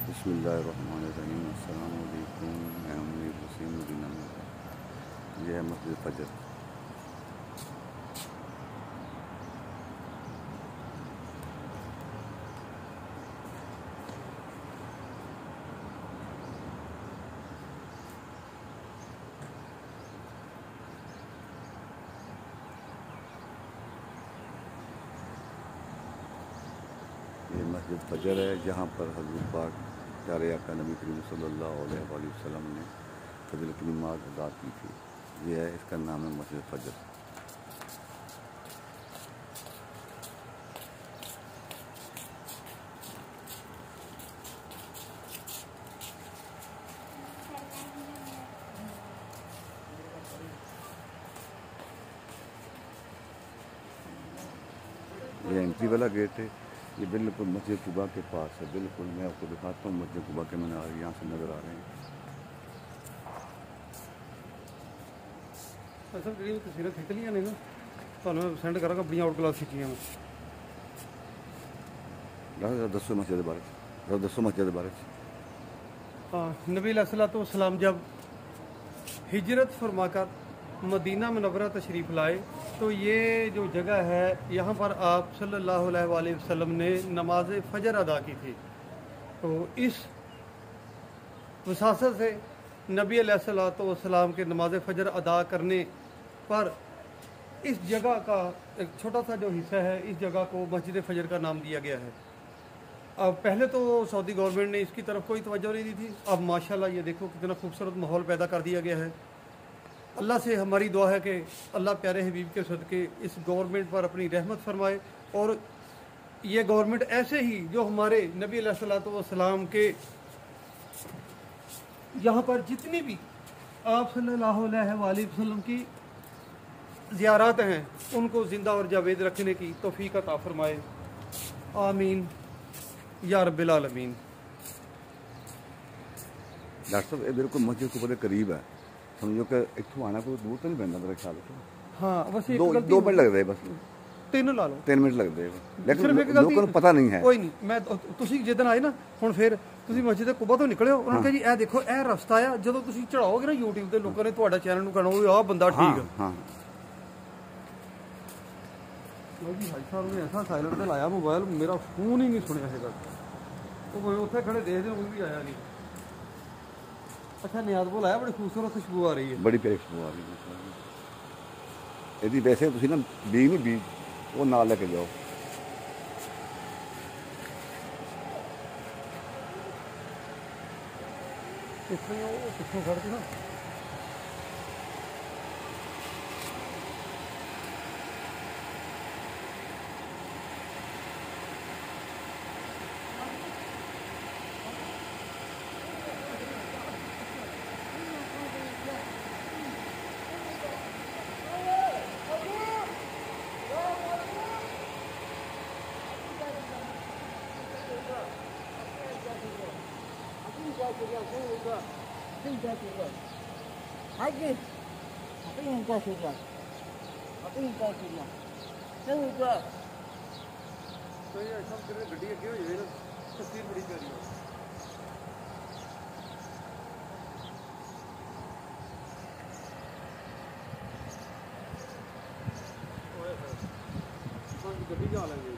बिस्मिल्लाहिर्रहमानिर्रहीम। अस्सलाम वालेकुम। मैं अमीर हुसैन मदीना में। यह है मस्जिद फजर। ये मस्जिद फजर है जहाँ पर हज़रत पाक प्यारे आका नबी करीम सल्लल्लाहु अलैहि वसल्लम ने फजर की नमाज अदा की थी। ये है, इसका नाम है मस्जिद फजर। ये एंट्री वाला गेट है। ये बिल्कुल मस्जिद कुबा के पास है। बिल्कुल मैं आपको दिखाता हूँ मस्जिद कुबा के मीनार यहाँ से नज़र आ रहे हैं। असल जी तस्वीरें खिंच लिया ने ना ਤੁਹਾਨੂੰ मैं सेंड करांगा बड़ियां आउट क्लास खिंचियां मैं दसो मस्जिद के बारे में, दसो मस्जिद के बारे में। नबी अलैहिस्सलाम जब हिजरत फरमाकर मदीना मुनव्वरा तशरीफ़ लाए तो ये जो जगह है यहाँ पर आप सल्लल्लाहु अलैहि वसल्लम ने नमाज फ़जर अदा की थी। तो इस वसासत से नबी अलैहिस्सलाम के नमाज फ़जर अदा करने पर इस जगह का एक छोटा सा जो हिस्सा है, इस जगह को मस्जिद फ़जर का नाम दिया गया है। अब पहले तो सऊदी गवर्नमेंट ने इसकी तरफ कोई तवज्जो नहीं दी थी। अब माशाल्लाह ये देखो कितना खूबसूरत माहौल पैदा कर दिया गया है। अल्लाह से हमारी दुआ है कि अल्लाह प्यारे हबीब के सदके इस गवर्नमेंट पर अपनी रहमत फरमाए और ये गवर्नमेंट ऐसे ही जो हमारे नबी अलैहिस्सलाम के यहाँ पर जितनी भी आप सल्लल्लाहु अलैहि वसल्लम की ज़ियारत हैं उनको ज़िंदा और जावेद रखने की तौफीक अता फरमाए। आमीन या रब्बिल आलमीन। डॉक्टर साहब ये बिल्कुल मस्जिद को बड़े करीब है, समझो कि इतों आना कोई दूर तो नहीं पैंदा मेरे ख्याल से। हाँ बस एक दो मिनट लगते बस, 3 ला लो, 3 मिनट लगते हैं, लेकिन लोगों को पता नहीं है। कोई नहीं, मैं तुसी जिस दिन आए ना हुण फिर ਤੁਸੀਂ ਮਸਜਿਦ ਕੁਬਾ ਤੋਂ ਨਿਕਲਿਓ ਉਹਨਾਂ ਕਹੇ ਜੀ ਇਹ ਦੇਖੋ ਇਹ ਰਸਤਾ ਆ। ਜਦੋਂ ਤੁਸੀਂ ਚੜਾਓਗੇ ਨਾ YouTube ਤੇ ਲੋਕਾਂ ਨੇ ਤੁਹਾਡਾ ਚੈਨਲ ਨੂੰ ਕਹਿਣਾ ਉਹ ਆਹ ਬੰਦਾ ਠੀਕ ਹੈ। ਹਾਂ ਲੋ ਜੀ ਭਾਈ ਸਾਹਿਬ ਨੇ ਐਸਾ ਸਾਇਲੈਂਟ ਤੇ ਲਾਇਆ ਮੋਬਾਈਲ, ਮੇਰਾ ਫੋਨ ਹੀ ਨਹੀਂ ਸੁਣਿਆ ਹੈਗਾ। ਉਹ ਉੱਥੇ ਖੜੇ ਦੇਖਦੇ ਕੋਈ ਵੀ ਆਇਆ ਨਹੀਂ। अच्छा नियाज बोल आया, बड़ी खूबसूरत खुशबू आ रही है, बड़ी प्यारी खुशबू आ रही है। यदि वैसे तुम ना बीज नहीं बीज वो ना लेके जाओ। इसमें वो पिछले खड़ के ना Haji, apa yang kau suka? Apa yang kau suka? Saya suka. तो ये सब तेरे गड्डी अगे हो जाए ना, तस्वीर बड़ी प्यारी है। गड्डी जा लेंगे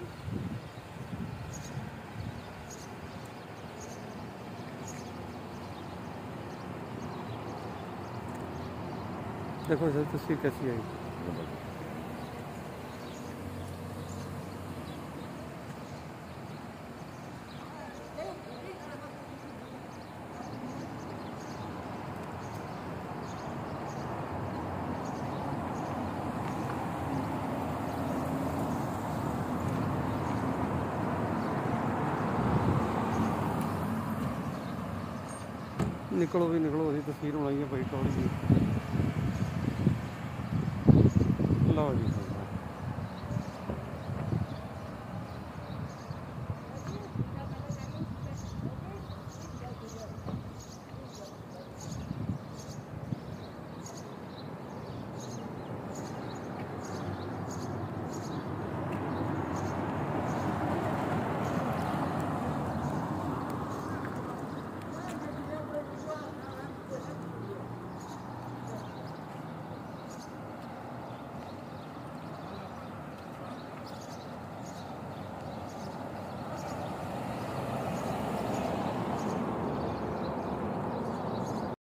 देखो सर तस्वीर कैसी आई। निकलो भी निकलो, तस्वीर बनाई है भाई थोड़ी सी।